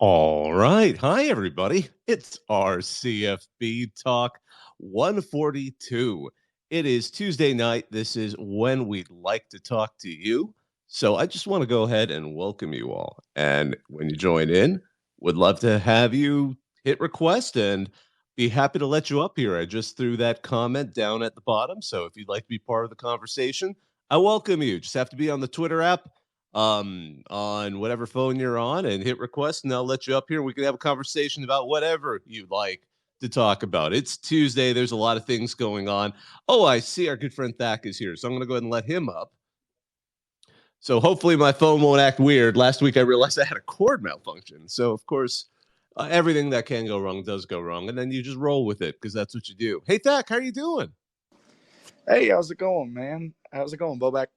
All right. Hi, everybody. It's our CFB Talk 142. It is Tuesday night. This is when we'd like to talk to you. So I just want to go ahead and welcome you all. And when you join in, would love to have you hit request and be happy to let you up here. I just threw that comment down at the bottom. So if you'd like to be part of the conversation, I welcome you. Just have to be on the Twitter app on whatever phone you're on and hit request, and I'll let you up here. We can have a conversation about whatever you'd like to talk about. It's Tuesday. There's a lot of things going on. Oh, I see our good friend Thak is here, so I'm going to go ahead and let him up. So hopefully my phone won't act weird. Last week I realized I had a cord malfunction. So, of course, everything that can go wrong does go wrong, and then you just roll with it because that's what you do. Hey, Thak, how are you doing? Hey, how's it going, man? How's it going, Bobak?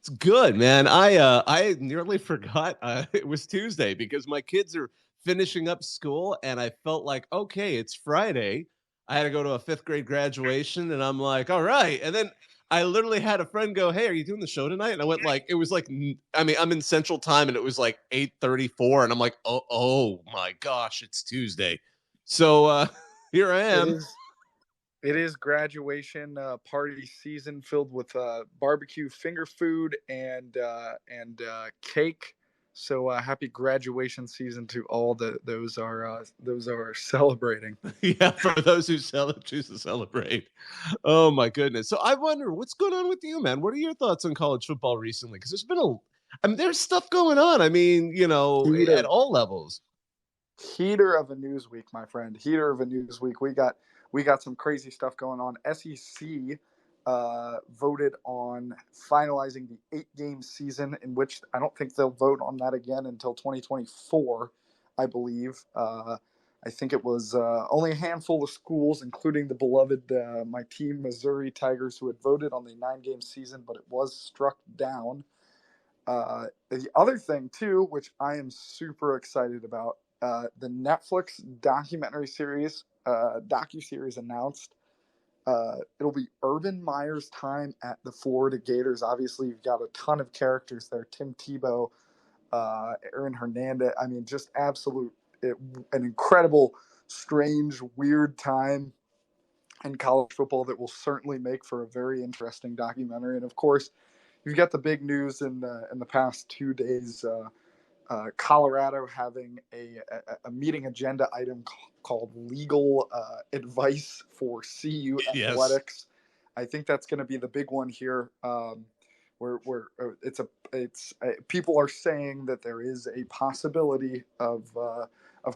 It's good, man. I nearly forgot it was Tuesday because my kids are finishing up school, and I felt like, okay, it's Friday. I had to go to a fifth grade graduation, and I'm like, all right. And then I literally had a friend go, "Hey, are you doing the show tonight?" And I went like, it was like, I mean, I'm in Central Time, and it was like 8:34, and I'm like, oh my gosh, it's Tuesday. So here I It am. is it is graduation party season filled with barbecue finger food and cake. So happy graduation season to all those are celebrating. Yeah, for those who choose to celebrate. Oh my goodness. So I wonder what's going on with you, man. What are your thoughts on college football recently? Because there's been I mean, there's stuff going on. I mean, at Heater all levels. heater of a news week, my friend. Heater of a news week. We got some crazy stuff going on. SEC voted on finalizing the 8-game season, in which I don't think they'll vote on that again until 2024, I believe. I think it was only a handful of schools, including the beloved my team, Missouri Tigers, who had voted on the 9-game season, but it was struck down. The other thing, too, which I am super excited about, the Netflix docu-series announced. It'll be Urban Meyer's time at the Florida Gators. Obviously, you've got a ton of characters there. Tim Tebow, Aaron Hernandez. I mean, just an incredible, strange, weird time in college football that will certainly make for a very interesting documentary. And of course, you've got the big news in the past 2 days. Colorado having a meeting agenda item called legal advice for CU Yes. athletics. I think that's going to be the big one here. Where people are saying that there is a possibility of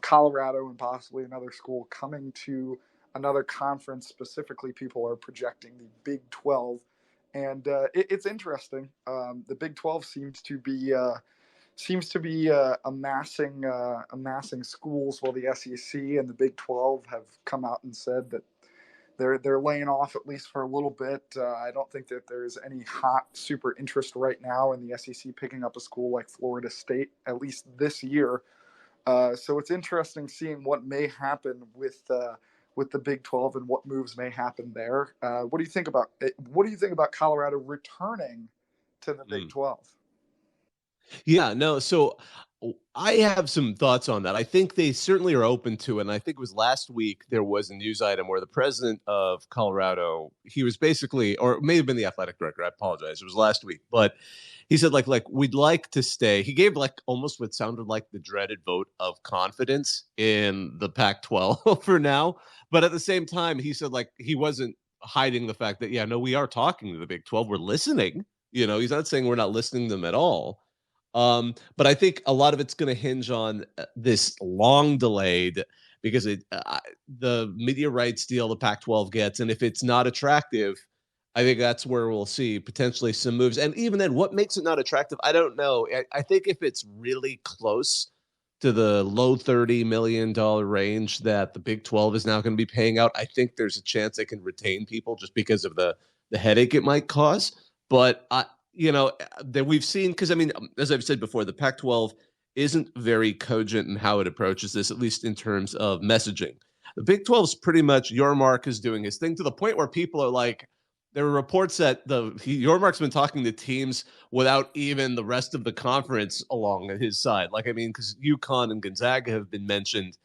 Colorado and possibly another school coming to another conference. Specifically, people are projecting the Big 12, and it's interesting. The Big 12 seems to be amassing schools, while the SEC and the Big 12 have come out and said that they're laying off at least for a little bit. I don't think that there's any hot super interest right now in the SEC picking up a school like Florida State, at least this year. So it's interesting seeing what may happen with the Big 12 and what moves may happen there. What do you think about Colorado returning to the Big Mm. 12? Yeah, no. So I have some thoughts on that. I think they certainly are open to it. And I think it was last week there was a news item where the president of Colorado, he was basically, or it may have been the athletic director. I apologize. It was last week, but he said like we'd like to stay. He gave like almost what sounded like the dreaded vote of confidence in the Pac-12 for now. But at the same time, he said like he wasn't hiding the fact that yeah, no, we are talking to the Big 12. We're listening. He's not saying we're not listening to them at all. But I think a lot of it's going to hinge on this long delayed because the media rights deal the Pac-12 gets, and if it's not attractive, I think that's where we'll see potentially some moves. And even then, what makes it not attractive? I don't know. I think if it's really close to the low $30 million range that the Big 12 is now going to be paying out, I think there's a chance they can retain people just because of the headache it might cause. But that we've seen, because I mean, as I've said before, the Pac-12 isn't very cogent in how it approaches this, at least in terms of messaging. The Big 12 is pretty much your mark is doing his thing to the point where people are like, there were reports that Yormark's been talking to teams without even the rest of the conference along his side. Like, I mean, because UConn and Gonzaga have been mentioned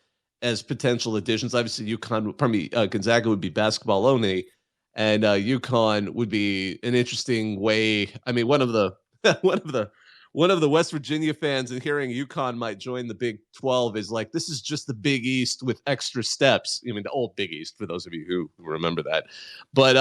as potential additions. Obviously, Gonzaga would be basketball only, and UConn would be an interesting way. I mean, one of the one of the one of the West Virginia fans and hearing UConn might join the Big 12 is like, this is just the Big East with extra steps. I mean, the old Big East, for those of you who remember that. But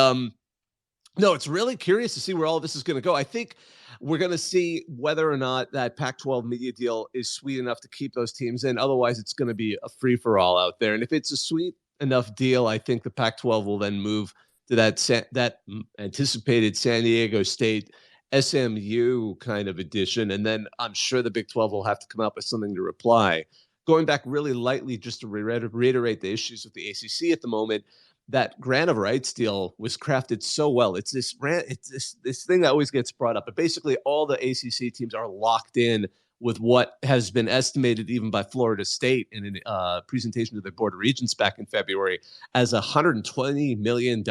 no, it's really curious to see where all of this is going to go. I think we're going to see whether or not that Pac-12 media deal is sweet enough to keep those teams in. Otherwise, it's going to be a free-for-all out there. And if it's a sweet enough deal, I think the Pac-12 will then move to that anticipated San Diego State SMU kind of edition. And then I'm sure the Big 12 will have to come up with something to reply. Going back really lightly, just to reiterate the issues with the ACC at the moment, that grant of rights deal was crafted so well. It's this thing that always gets brought up. But basically, all the ACC teams are locked in with what has been estimated even by Florida State in a presentation to the Board of Regents back in February as $120 million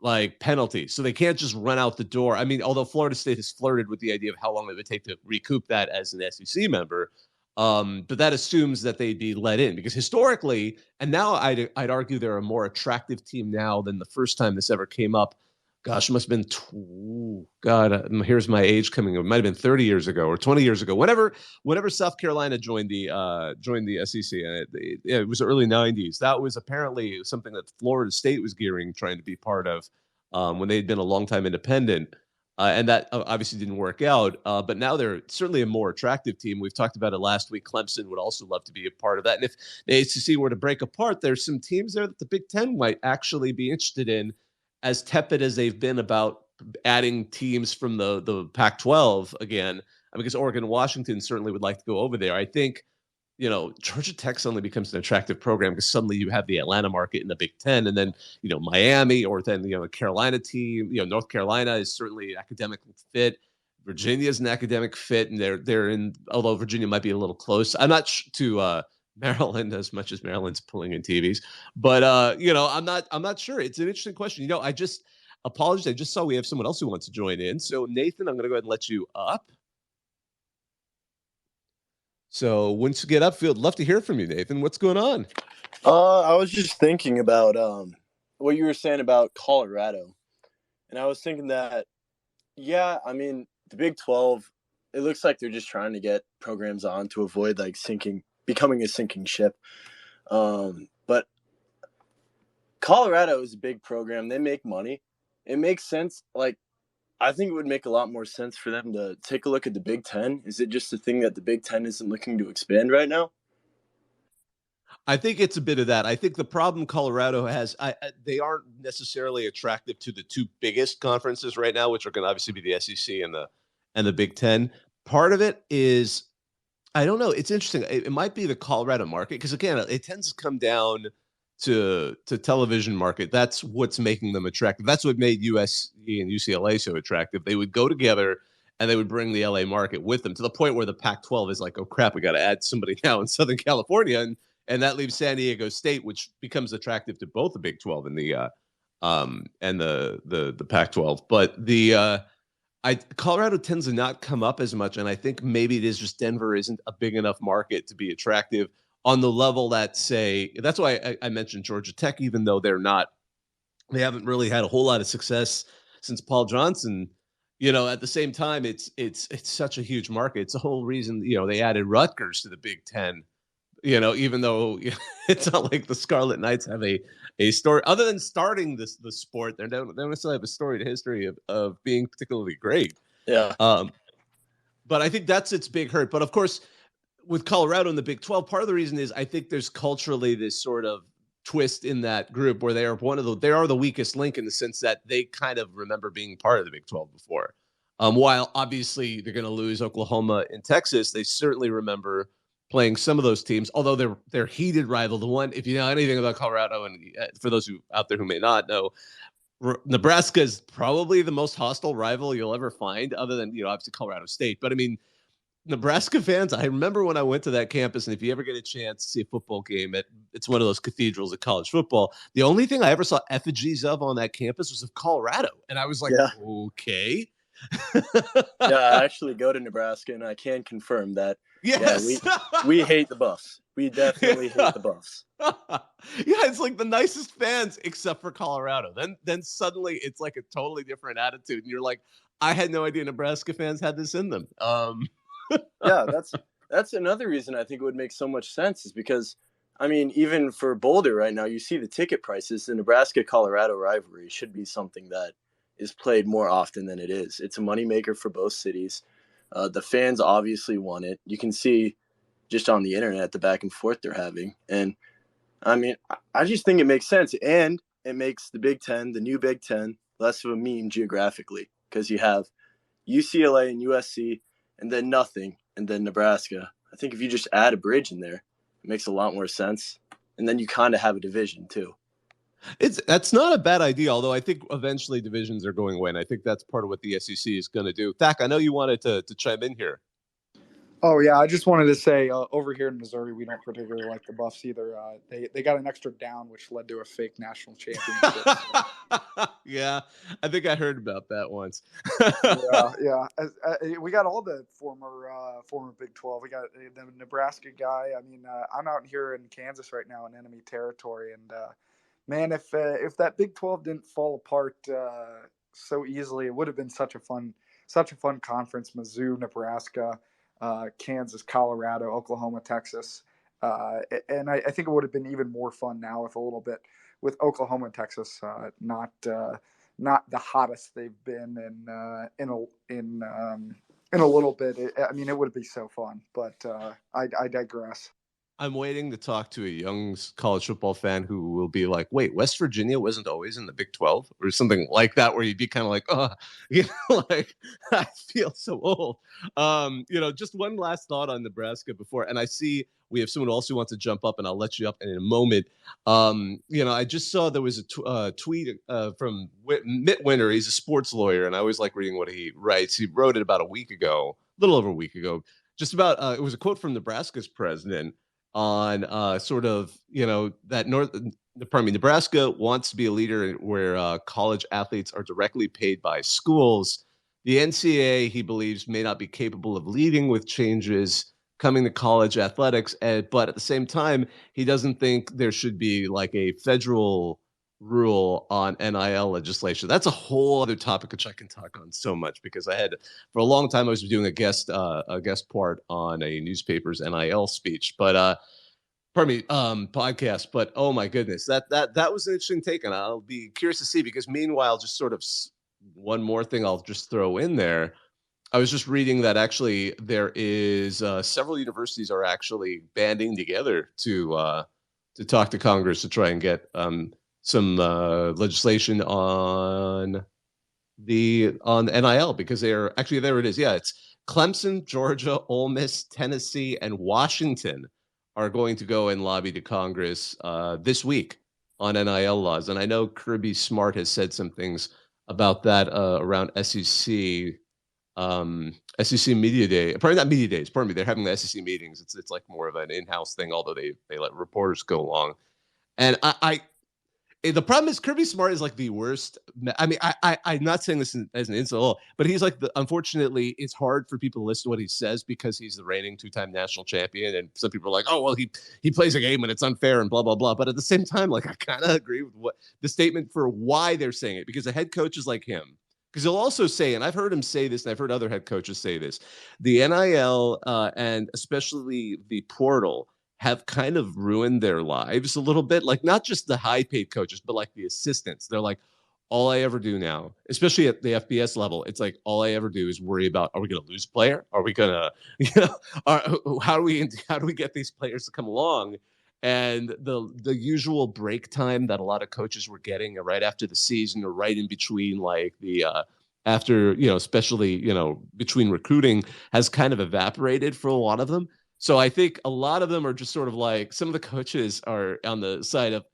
like penalty. So they can't just run out the door. I mean, although Florida State has flirted with the idea of how long it would take to recoup that as an SEC member, but that assumes that they'd be let in, because historically, and now I'd argue they're a more attractive team now than the first time this ever came up. Gosh, it must have been here's my age coming. It might have been 30 years ago or 20 years ago. Whenever South Carolina joined the SEC, and it was the early 90s. That was apparently something that Florida State was trying to be part of when they'd been a longtime independent. And that obviously didn't work out. But now they're certainly a more attractive team. We've talked about it last week. Clemson would also love to be a part of that. And if the ACC were to break apart, there's some teams there that the Big Ten might actually be interested in, as tepid as they've been about adding teams from the Pac-12 again. Because Oregon and Washington certainly would like to go over there. I think, Georgia Tech suddenly becomes an attractive program because suddenly you have the Atlanta market in the Big Ten, and then, Miami, or then, the Carolina team, North Carolina is certainly an academic fit. Virginia is an academic fit, and they're in, although Virginia might be a little close. I'm not to Maryland as much as Maryland's pulling in TVs, but I'm not sure. It's an interesting question. I just apologize. I just saw we have someone else who wants to join in. So Nathan, I'm going to go ahead and let you up. So once you get up, I'd love to hear from you, Nathan. What's going on? I was just thinking about what you were saying about Colorado. And I was thinking that, I mean, the Big 12, it looks like they're just trying to get programs on to avoid becoming a sinking ship. But Colorado is a big program. They make money. It makes sense. I think it would make a lot more sense for them to take a look at the Big Ten. Is it just a thing that the Big Ten isn't looking to expand right now? I think it's a bit of that. I think the problem Colorado has, they aren't necessarily attractive to the two biggest conferences right now, which are going to obviously be the SEC and the Big Ten. Part of it is, I don't know. It's interesting. It might be the Colorado market, because again, it tends to come down to television market. That's what's making them attractive. That's what made USC and UCLA so attractive. They would go together and they would bring the LA market with them, to the point where the Pac-12 is like, oh crap, we got to add somebody now in Southern California, and that leaves San Diego State, which becomes attractive to both the Big 12 and the Pac-12. But Colorado tends to not come up as much, and I think maybe it is just Denver isn't a big enough market to be attractive on the level that, say, that's why I mentioned Georgia Tech, even though they haven't really had a whole lot of success since Paul Johnson. At the same time, it's such a huge market. It's the whole reason, they added Rutgers to the Big Ten, even though it's not like the Scarlet Knights have a story other than starting the sport. They don't necessarily have a storied history of being particularly great. Yeah. But I think that's its big hurt. But of course, with Colorado in the Big 12, part of the reason is I think there's culturally this sort of twist in that group where they are the weakest link, in the sense that they kind of remember being part of the Big 12 before. While obviously they're going to lose Oklahoma and Texas, they certainly remember playing some of those teams, although they're heated rival. The one, if you know anything about Colorado, and for those who out there who may not know, Nebraska is probably the most hostile rival you'll ever find, other than, obviously Colorado State. But I mean, Nebraska fans, I remember when I went to that campus, and if you ever get a chance to see a football game, it's one of those cathedrals of college football. The only thing I ever saw effigies of on that campus was of Colorado, and I was like, Yeah. okay. Yeah, I actually go to Nebraska, and I can confirm that. Yes. Yeah, we hate the Buffs. We definitely hate the Buffs. Yeah, it's like the nicest fans, except for Colorado. Then suddenly it's like a totally different attitude, and you're like, I had no idea Nebraska fans had this in them. Yeah, that's another reason I think it would make so much sense is because, I mean, even for Boulder right now, you see the ticket prices. The Nebraska-Colorado rivalry should be something that is played more often than it is. It's a moneymaker for both cities. The fans obviously want it. You can see just on the internet the back and forth they're having. And, I mean, I just think it makes sense. And it makes the Big Ten, the new Big Ten, less of a meme geographically because you have UCLA and USC and then nothing, and then Nebraska. I think if you just add a bridge in there, it makes a lot more sense. And then you kind of have a division too. That's not a bad idea, although I think eventually divisions are going away, and I think that's part of what the SEC is going to do. Thak, I know you wanted to chime in here. Oh, yeah, I just wanted to say over here in Missouri, we don't particularly like the Buffs either. They got an extra down, which led to a fake national championship. Yeah, I think I heard about that once. Yeah. We got all the former Big 12. We got the Nebraska guy. I mean, I'm out here in Kansas right now in enemy territory, and man, if that Big 12 didn't fall apart so easily, it would have been such a fun conference. Mizzou, Nebraska, Kansas, Colorado, Oklahoma, Texas, and I think it would have been even more fun now with a little bit with Oklahoma and Texas not the hottest they've been in a little bit. I mean, it would be so fun, but I digress. I'm waiting to talk to a young college football fan who will be like, wait, West Virginia wasn't always in the Big 12 or something like that, where you'd be kind of like, oh, like I feel so old. Just one last thought on Nebraska before, and I see we have someone else who wants to jump up, and I'll let you up in a moment. I just saw there was a tweet from Mitt Winter. He's a sports lawyer, and I always like reading what he writes. He wrote it about a little over a week ago, just about, it was a quote from Nebraska's president on Nebraska wants to be a leader where college athletes are directly paid by schools. The NCAA, he believes, may not be capable of leading with changes coming to college athletics, but at the same time, he doesn't think there should be like a federal rule on NIL legislation. That's a whole other topic which I can talk on so much, because for a long time I was doing a guest part on a newspaper's NIL speech, but podcast. But oh my goodness, that was an interesting take, and I'll be curious to see, because meanwhile, just sort of one more thing I'll just throw in there. I was just reading that actually there is several universities are actually banding together to talk to Congress to try and get some legislation on NIL, because they're actually, there it is. Yeah, it's Clemson, Georgia, Ole Miss, Tennessee, and Washington are going to go and lobby to Congress this week on NIL laws. And I know Kirby Smart has said some things about that around SEC media day. Probably not media days. Pardon me. They're having the SEC meetings. It's like more of an in-house thing, although they let reporters go along. And the problem is Kirby Smart is like the worst. I mean, I'm not saying this as an insult, but he's like, unfortunately, it's hard for people to listen to what he says because he's the reigning 2-time national champion. And some people are like, oh, well, he plays a game and it's unfair and blah, blah, blah. But at the same time, like, I kind of agree with what the statement for why they're saying it, because the head coaches like him, because he'll also say, and I've heard him say this, and I've heard other head coaches say this, the NIL and especially the portal have kind of ruined their lives a little bit. Like, not just the high paid coaches, but like the assistants. They're like, all I ever do now, especially at the FBS level, it's like, all I ever do is worry about, are we going to lose a player? Are we going to, how do we get these players to come along? And the usual break time that a lot of coaches were getting right after the season, or right in between, like the after, especially, between recruiting, has kind of evaporated for a lot of them. So I think a lot of them are just sort of like, some of the coaches are on the side of,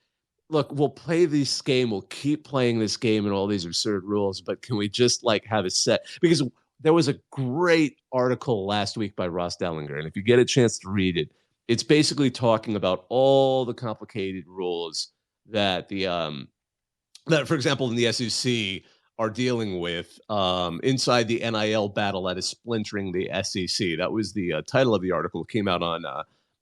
look, we'll play this game, we'll keep playing this game and all these absurd rules, but can we just like have a set? Because there was a great article last week by Ross Dellinger, and if you get a chance to read it, it's basically talking about all the complicated rules that that, for example, in the SEC are dealing with inside the NIL battle that is splintering the SEC. That was the title of the article. It came out on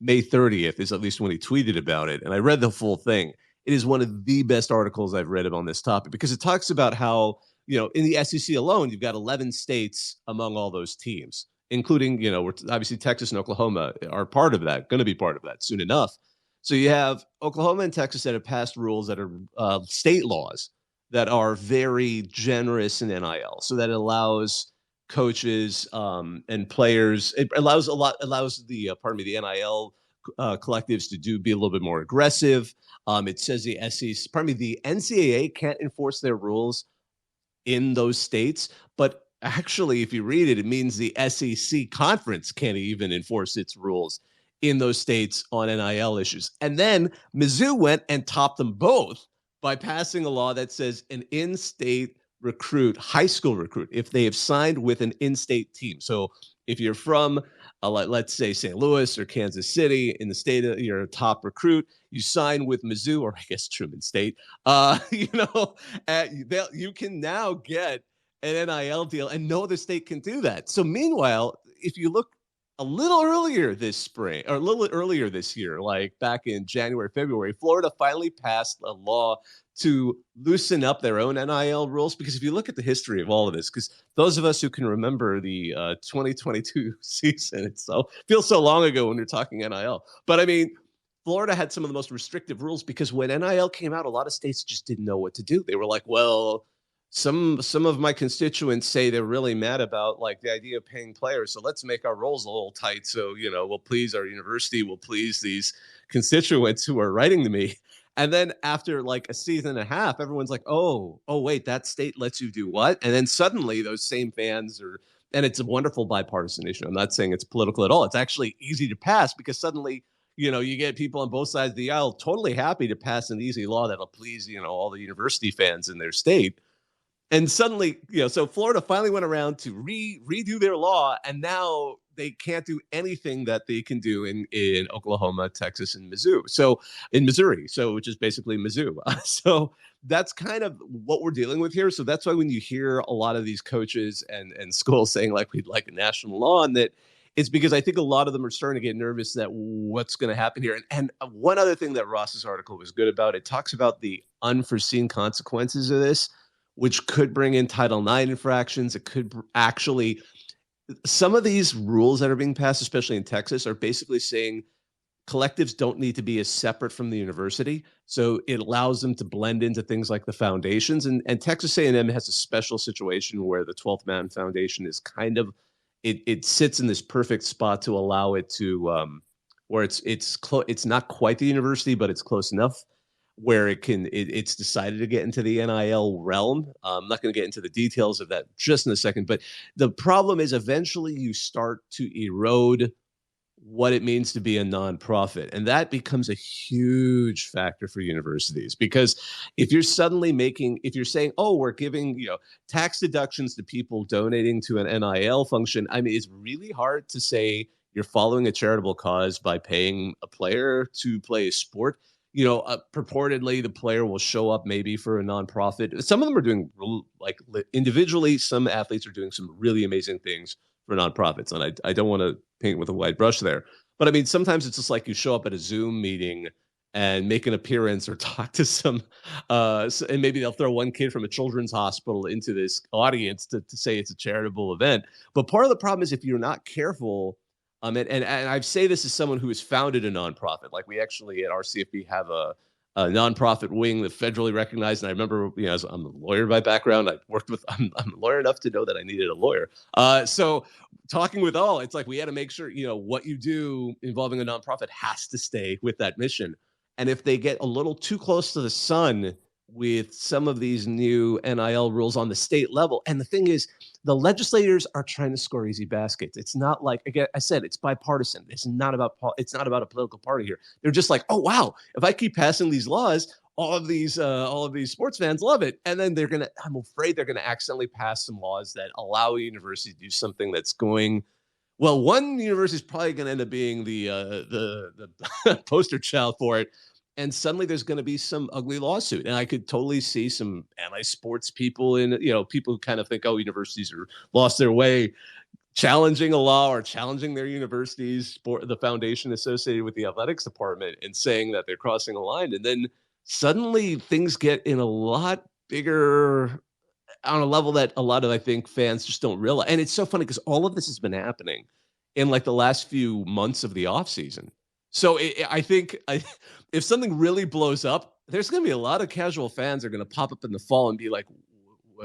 May 30th, is at least when he tweeted about it. And I read the full thing. It is one of the best articles I've read on this topic because it talks about how, in the SEC alone, you've got 11 states among all those teams, including, obviously Texas and Oklahoma are part of that, going to be part of that soon enough. So you have Oklahoma and Texas that have passed rules that are state laws that are very generous in NIL. So that allows coaches and players. It allows the NIL collectives to be a little bit more aggressive. It says the NCAA can't enforce their rules in those states, but actually, if you read it, it means the SEC conference can't even enforce its rules in those states on NIL issues. And then Mizzou went and topped them both by passing a law that says an in-state recruit, high school recruit, if they have signed with an in-state team. So if you're from, let's say, St. Louis or Kansas City, in the state of you're a top recruit, you sign with Mizzou, or I guess Truman State, you can now get an NIL deal, and no other state can do that. So meanwhile, if you look a little earlier this year, like back in January, February, Florida finally passed a law to loosen up their own NIL rules. Because if you look at the history of all of this, because those of us who can remember the 2022 season, it feels so long ago when you're talking NIL. But I mean, Florida had some of the most restrictive rules because when NIL came out, a lot of states just didn't know what to do. They were like, well, some of my constituents say they're really mad about like the idea of paying players. So let's make our rules a little tight. So, we'll please our university, we'll please these constituents who are writing to me. And then after like a season and a half, everyone's like, oh, wait, that state lets you do what? And then suddenly those same fans and it's a wonderful bipartisan issue. I'm not saying it's political at all. It's actually easy to pass because suddenly, you get people on both sides of the aisle totally happy to pass an easy law that'll please, all the university fans in their state. And suddenly, so Florida finally went around to redo their law, and now they can't do anything that they can do in Oklahoma, Texas, and Mizzou. So in Missouri, which is basically Mizzou. So that's kind of what we're dealing with here. So that's why when you hear a lot of these coaches and schools saying like we'd like a national law, and that it's because I think a lot of them are starting to get nervous that what's going to happen here. And one other thing that Ross's article was good about, it talks about the unforeseen consequences of this, which could bring in Title IX infractions. It could actually, some of these rules that are being passed, especially in Texas, are basically saying collectives don't need to be as separate from the university. So it allows them to blend into things like the foundations. And Texas A&M has a special situation where the 12th Man Foundation is kind of, it sits in this perfect spot to allow it to, where it's not quite the university, but it's close enough where it's decided to get into the NIL realm. I'm not going to get into the details of that just in a second, but the problem is eventually you start to erode what it means to be a nonprofit. And that becomes a huge factor for universities, because if you're saying, oh, we're giving, tax deductions to people donating to an NIL function, I mean, it's really hard to say you're following a charitable cause by paying a player to play a sport. Purportedly the player will show up maybe for a nonprofit. Some of them are doing like individually. Some athletes are doing some really amazing things for nonprofits. And I don't want to paint with a wide brush there, but I mean, sometimes it's just like you show up at a Zoom meeting and make an appearance or talk to some, and maybe they'll throw one kid from a children's hospital into this audience to say it's a charitable event. But part of the problem is if you're not careful, and I say this as someone who has founded a nonprofit. Like we actually at our CFB have a nonprofit wing that's federally recognized. And I remember, I'm a lawyer by background. I'm a lawyer enough to know that I needed a lawyer. So talking with all, it's like we had to make sure, what you do involving a nonprofit has to stay with that mission. And if they get a little too close to the sun with some of these new NIL rules on the state level, and the thing is, the legislators are trying to score easy baskets. It's not like, again, I said, it's bipartisan. It's not about a political party here. They're just like, oh, wow, if I keep passing these laws, all of these sports fans love it, and then I'm afraid they're gonna accidentally pass some laws that allow a university to do something that's going. Well, one university is probably going to end up being the poster child for it, and suddenly there's going to be some ugly lawsuit, and I could totally see some anti-sports people people who kind of think, oh, universities are lost their way, challenging a law or challenging their universities, the foundation associated with the athletics department, and saying that they're crossing a line, and then suddenly things get in a lot bigger on a level that a lot of, I think, fans just don't realize. And it's so funny because all of this has been happening in like the last few months of the off season. So I think if something really blows up, there's going to be a lot of casual fans that are going to pop up in the fall and be like,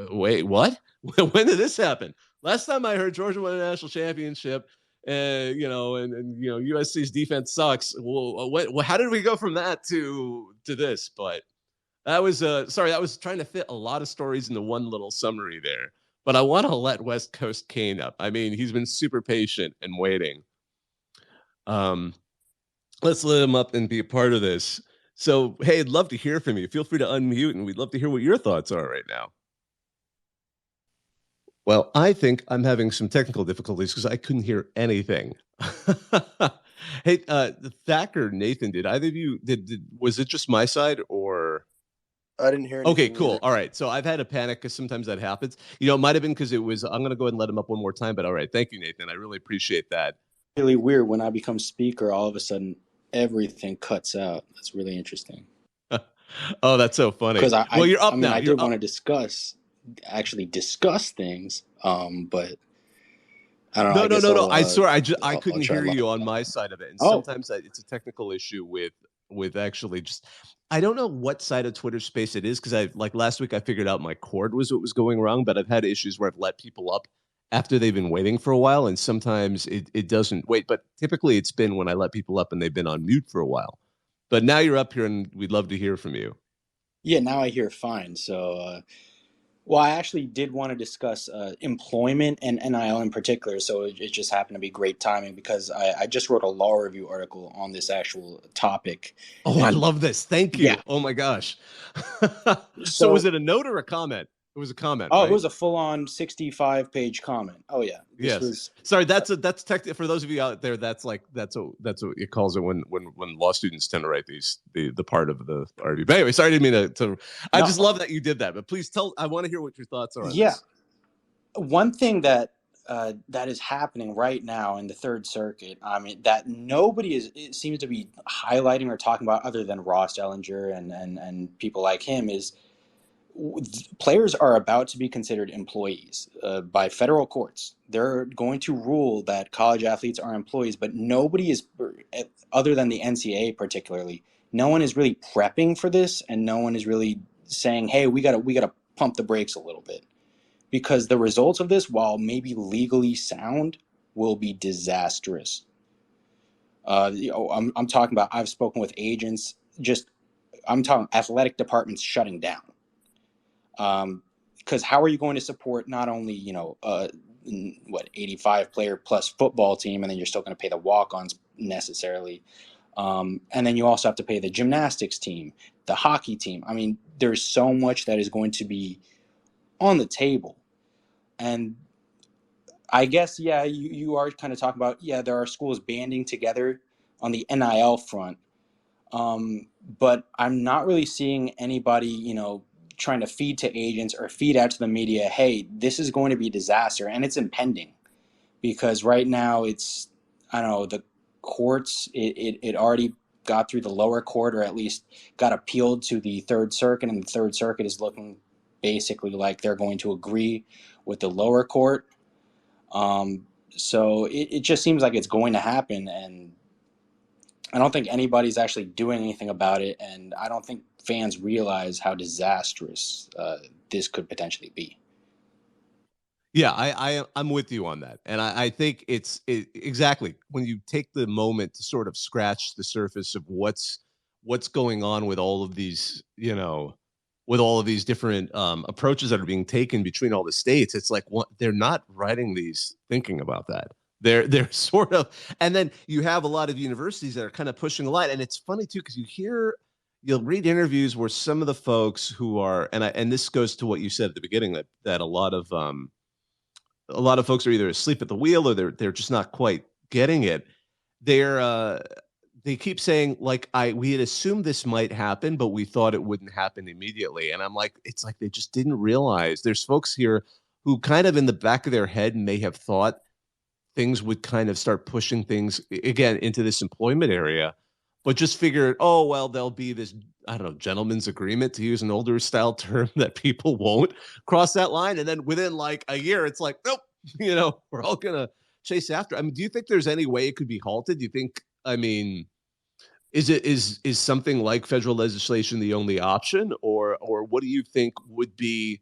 wait, what? When did this happen? Last time I heard Georgia won a national championship, and USC's defense sucks. Well, how did we go from that to this? But that was sorry, I was trying to fit a lot of stories into one little summary there. But I want to let West Coast Kane up. I mean, he's been super patient and waiting. Let's let him up and be a part of this. So, hey, I'd love to hear from you. Feel free to unmute, and we'd love to hear what your thoughts are right now. Well, I think I'm having some technical difficulties because I couldn't hear anything. Hey, Thacker, Nathan, did either of you was it just my side or? I didn't hear anything. Okay, cool. Either. All right. So I've had a panic because sometimes that happens. It might have been because it was. I'm going to go ahead and let him up one more time. But all right, thank you, Nathan. I really appreciate that. Really weird when I become speaker. All of a sudden, everything cuts out. That's really interesting. Oh, that's so funny. Because you're up now. I did want to discuss things, but I don't know. No. I swear, I couldn't hear you on my side of it, and sometimes it's a technical issue with actually just. I don't know what side of Twitter Space it is because like last week I figured out my cord was what was going wrong, but I've had issues where I've let people up after they've been waiting for a while, and sometimes it doesn't wait. But typically it's been when I let people up and they've been on mute for a while. But now you're up here, and we'd love to hear from you. Yeah, now I hear fine. So, I actually did want to discuss employment and NIL in particular. So it just happened to be great timing because I just wrote a law review article on this actual topic. Oh, I love this. Thank you. Yeah. Oh my gosh. So was it a note or a comment? It was a comment. Oh, right? It was a full-on 65-page comment. Oh yeah. Yes. Sorry, that's technically for those of you out there. That's what it calls it when law students tend to write the part of the RV. But anyway, sorry, I didn't mean to. I just love that you did that. But please I want to hear what your thoughts are on this. One thing that is happening right now in the Third Circuit, I mean, that it seems to be highlighting or talking about, other than Ross Ellinger and people like him, is players are about to be considered employees by federal courts. They're going to rule that college athletes are employees, but nobody is, other than the NCAA particularly, no one is really prepping for this, and no one is really saying, hey, we gotta pump the brakes a little bit. Because the results of this, while maybe legally sound, will be disastrous. I'm talking about, I've spoken with agents, I'm talking athletic departments shutting down. Because how are you going to support not only 85 player plus football team, and then you're still going to pay the walk-ons necessarily, and then you also have to pay the gymnastics team, the hockey team. I mean, there's so much that is going to be on the table, and I guess you are kind of talking about there are schools banding together on the NIL front, but I'm not really seeing anybody trying to feed to agents or feed out to the media, hey, this is going to be a disaster, and it's impending. Because right now it's, I don't know, the courts, it already got through the lower court, or at least got appealed to the Third Circuit, and the Third Circuit is looking basically like they're going to agree with the lower court. So it just seems like it's going to happen, and I don't think anybody's actually doing anything about it, and I don't think fans realize how disastrous this could potentially be. Yeah, I'm with you on that, and I think it's exactly when you take the moment to sort of scratch the surface of what's going on with all of these, with all of these different approaches that are being taken between all the states. It's like they're not writing these thinking about that. They're sort of, and then you have a lot of universities that are kind of pushing the line, and it's funny too because you hear you'll read interviews where some of the folks who are, and this goes to what you said at the beginning, that a lot of folks are either asleep at the wheel or they're just not quite getting it. They keep saying, like, we had assumed this might happen, but we thought it wouldn't happen immediately. And I'm like, it's like they just didn't realize. There's folks here who kind of in the back of their head may have thought things would kind of start pushing things again into this employment area, but just figured, oh, well, there'll be this, I don't know, gentleman's agreement, to use an older style term, that people won't cross that line. And then within like a year, it's like, nope, we're all going to chase after. I mean, do you think there's any way it could be halted? Do you think, I mean, is something like federal legislation the only option, or what do you think would be,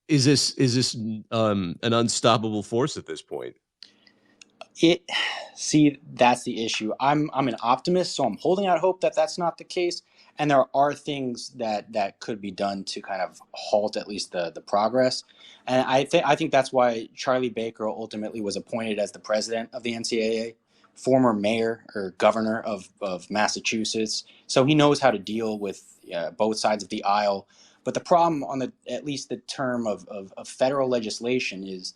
is this an unstoppable force at this point? That's the issue. I'm an optimist, so I'm holding out hope that that's not the case. And there are things that could be done to kind of halt at least the progress. And I think that's why Charlie Baker ultimately was appointed as the president of the NCAA, former mayor or governor of Massachusetts. So he knows how to deal with both sides of the aisle. But the problem on at least the term of federal legislation is,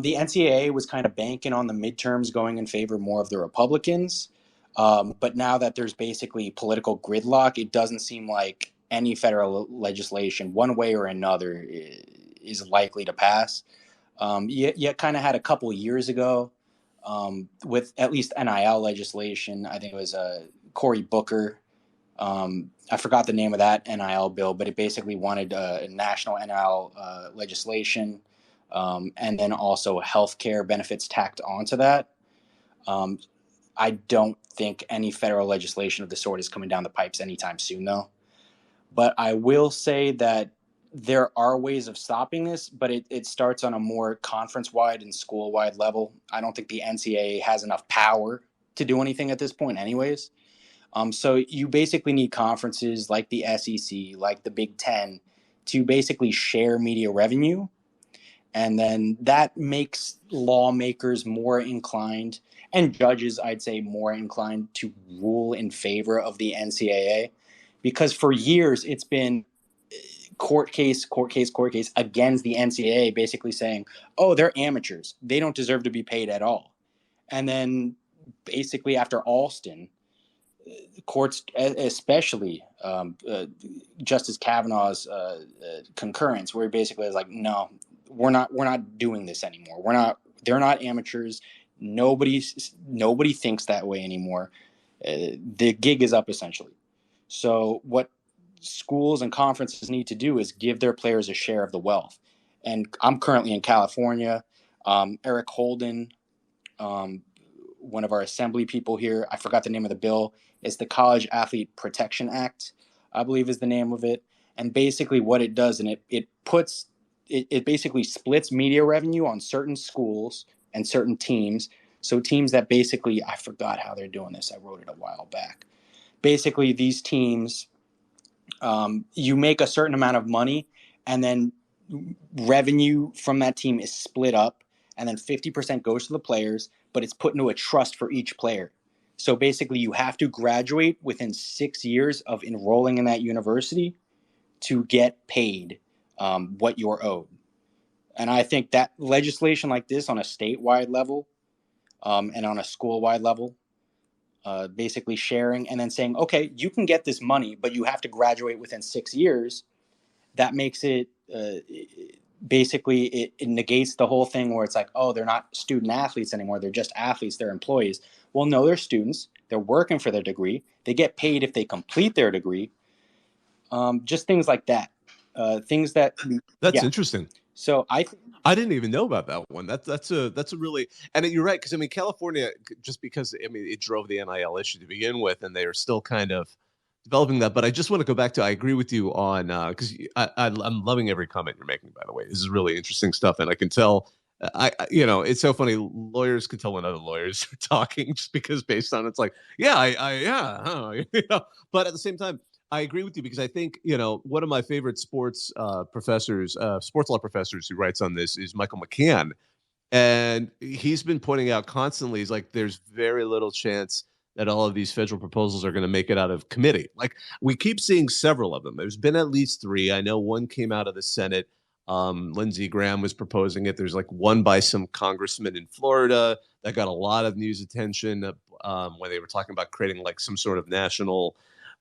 the NCAA was kind of banking on the midterms going in favor more of the Republicans. But now that there's basically political gridlock, it doesn't seem like any federal legislation, one way or another, is likely to pass. You kind of had a couple years ago with at least NIL legislation. I think it was Cory Booker. I forgot the name of that NIL bill, but it basically wanted a national NIL legislation. And then also healthcare benefits tacked onto that. I don't think any federal legislation of the sort is coming down the pipes anytime soon, though. But I will say that there are ways of stopping this, but it starts on a more conference-wide and school-wide level. I don't think the NCAA has enough power to do anything at this point anyways. So you basically need conferences like the SEC, like the Big Ten, to basically share media revenue. And then that makes lawmakers more inclined, and judges, I'd say, more inclined to rule in favor of the NCAA. Because for years, it's been court case against the NCAA, basically saying, oh, they're amateurs. They don't deserve to be paid at all. And then basically after Alston, courts, especially Justice Kavanaugh's concurrence, where he basically was like, no, we're not doing this anymore. They're not amateurs. Nobody thinks that way anymore. The gig is up, essentially. So what schools and conferences need to do is give their players a share of the wealth. And I'm currently in California. Eric Holden, one of our assembly people here, I forgot the name of the bill. It's the College Athlete Protection Act, I believe is the name of it. And basically what it does, and it basically splits media revenue on certain schools and certain teams. So teams that basically, I forgot how they're doing this. I wrote it a while back. Basically, these teams, you make a certain amount of money, and then revenue from that team is split up, and then 50% goes to the players, but it's put into a trust for each player. So basically, you have to graduate within 6 years of enrolling in that university to get paid what you're owed. And I think that legislation like this on a statewide level and on a school-wide level, basically sharing and then saying, okay, you can get this money, but you have to graduate within 6 years. That makes it basically it negates the whole thing where it's like, oh, they're not student athletes anymore. They're just athletes. They're employees. Well, no, they're students. They're working for their degree. They get paid if they complete their degree. Just things like that. Things that that's interesting. So I didn't even know about that one. That's a really, and you're right, because I mean California, just because I mean it drove the NIL issue to begin with, and they are still kind of developing that. But I just want to go back to, I agree with you on because I'm loving every comment you're making. By the way, this is really interesting stuff, and I can tell. It's so funny. Lawyers can tell when other lawyers are talking just because based on it's like, But at the same time, I agree with you because I think, one of my favorite sports law professors who writes on this is Michael McCann. And he's been pointing out constantly, he's like, there's very little chance that all of these federal proposals are going to make it out of committee. Like, we keep seeing several of them. There's been at least 3. I know one came out of the Senate. Lindsey Graham was proposing it. There's like one by some congressman in Florida that got a lot of news attention when they were talking about creating like some sort of national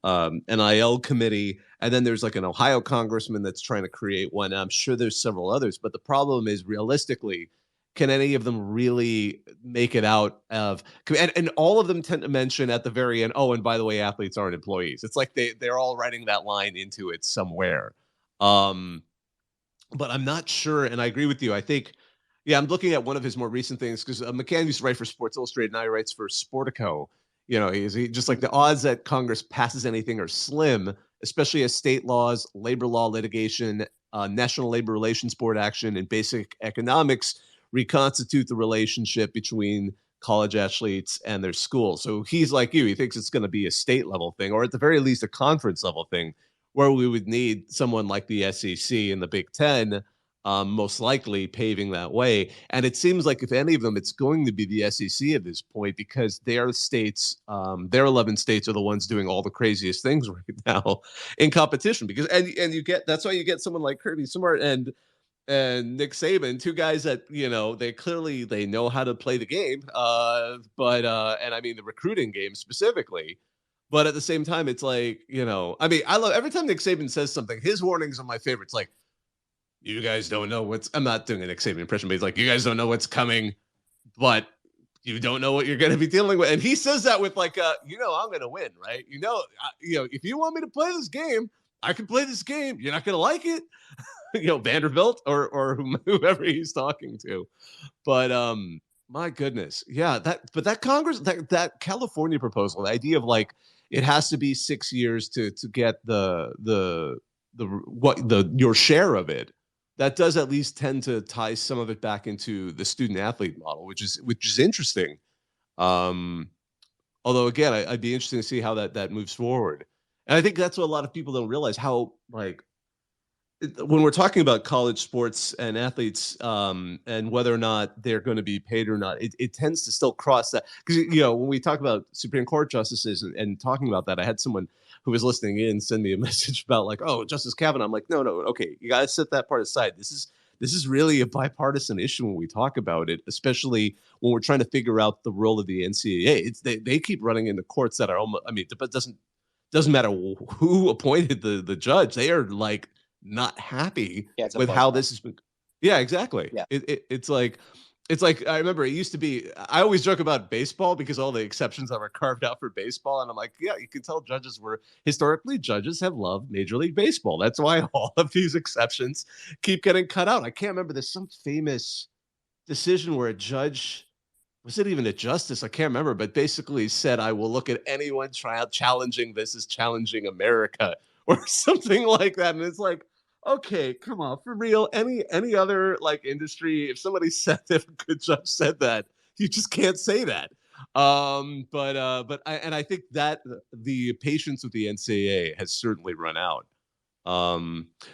NIL committee. And then there's like an Ohio congressman that's trying to create one. I'm sure there's several others, but the problem is, realistically, can any of them really make it out of, and all of them tend to mention at the very end, oh, and by the way, athletes aren't employees. It's like they're all writing that line into it somewhere. But I'm not sure, and I agree with you. I think, yeah, I'm looking at one of his more recent things, because McCann used to write for Sports Illustrated, now he writes for Sportico. You know, he just like, the odds that Congress passes anything are slim, especially as state laws, labor law litigation, National Labor Relations Board action, and basic economics reconstitute the relationship between college athletes and their school. So he's like you. He thinks it's going to be a state level thing, or at the very least a conference level thing, where we would need someone like the SEC and the Big Ten, most likely paving that way. And it seems like, if any of them, it's going to be the SEC at this point, because their states, their 11 states are the ones doing all the craziest things right now in competition. Because and you get, that's why you get someone like Kirby Smart and Nick Saban, 2 guys that, you know, they know how to play the game, but and I mean the recruiting game specifically. But at the same time, it's like, you know, I mean, I love every time Nick Saban says something, his warnings are my favorites. Like, you guys don't know what's, I'm not doing a Nick Saban impression, but he's like, you guys don't know what's coming, but you don't know what you're going to be dealing with. And he says that with like, you know, I'm going to win, right? You know, if you want me to play this game, I can play this game. You're not going to like it. You know, Vanderbilt or whoever he's talking to. But my goodness. Yeah, that Congress, that California proposal, the idea of like, it has to be 6 years to get your share of it. That does at least tend to tie some of it back into the student athlete model, which is interesting. Although again, I'd be interested to see how that moves forward. And I think that's what a lot of people don't realize, how like, when we're talking about college sports and athletes, and whether or not they're going to be paid or not, it tends to still cross that. Because, you know, when we talk about Supreme Court justices and talking about that, I had someone who was listening in send me a message about like, oh, Justice Kavanaugh. I'm like, no, okay, you got to set that part aside. This is really a bipartisan issue when we talk about it, especially when we're trying to figure out the role of the NCAA. They keep running into courts that are almost, I mean, but doesn't matter who appointed the judge. They are like not happy with how this has been. Yeah, exactly. Yeah. It's like I remember it used to be, I always joke about baseball because all the exceptions that were carved out for baseball, and I'm like, yeah, you can tell judges have loved Major League Baseball. That's why all of these exceptions keep getting cut out. I can't remember, there's some famous decision where a judge, was it even a justice? I can't remember, but basically said, I will look at anyone challenging this as challenging America or something like that. And it's like, okay, come on, for real. Any other like industry, if somebody said, if a good judge said that, you just can't say that. But I think that the patience with the NCAA has certainly run out.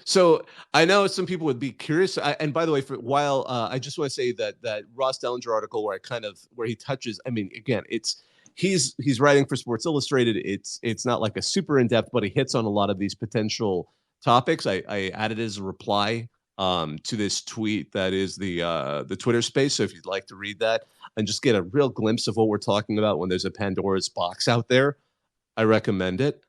So I know some people would be curious. And by the way, for a while, I just want to say that Ross Dellinger article where he touches, I mean, again, he's writing for Sports Illustrated. It's not like a super in-depth, but he hits on a lot of these potential topics. I added as a reply to this tweet that is the Twitter space. So if you'd like to read that and just get a real glimpse of what we're talking about when there's a Pandora's box out there, I recommend it.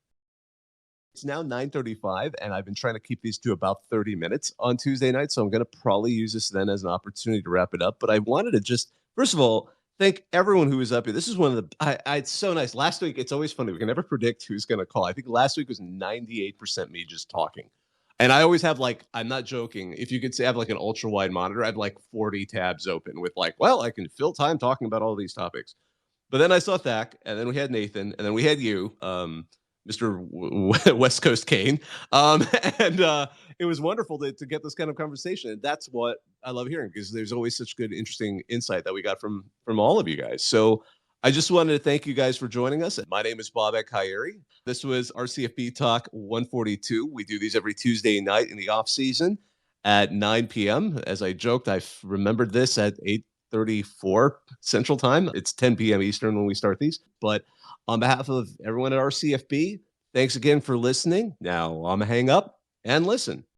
It's now 9:35, and I've been trying to keep these to about 30 minutes on Tuesday night, so I'm going to probably use this then as an opportunity to wrap it up. But I wanted to just, first of all, thank everyone who was up here. This is one of the, it's so nice. Last week, it's always funny. We can never predict who's going to call. I think last week was 98% me just talking. And I always have like, I'm not joking, if you could say I have like an ultra wide monitor, I have like 40 tabs open with like, well, I can fill time talking about all these topics. But then I saw Thak, and then we had Nathan, and then we had you, Mr. West Coast Kane. And it was wonderful to get this kind of conversation. And that's what I love hearing, because there's always such good, interesting insight that we got from all of you guys. So I just wanted to thank you guys for joining us. My name is Bobak Hayeri. This was our CFB Talk 142. We do these every Tuesday night in the off season at 9 p.m. As I joked, I remembered this at 9:34 Central Time. It's 10 p.m. Eastern when we start these. But on behalf of everyone at our CFB, thanks again for listening. Now I'm going to hang up and listen.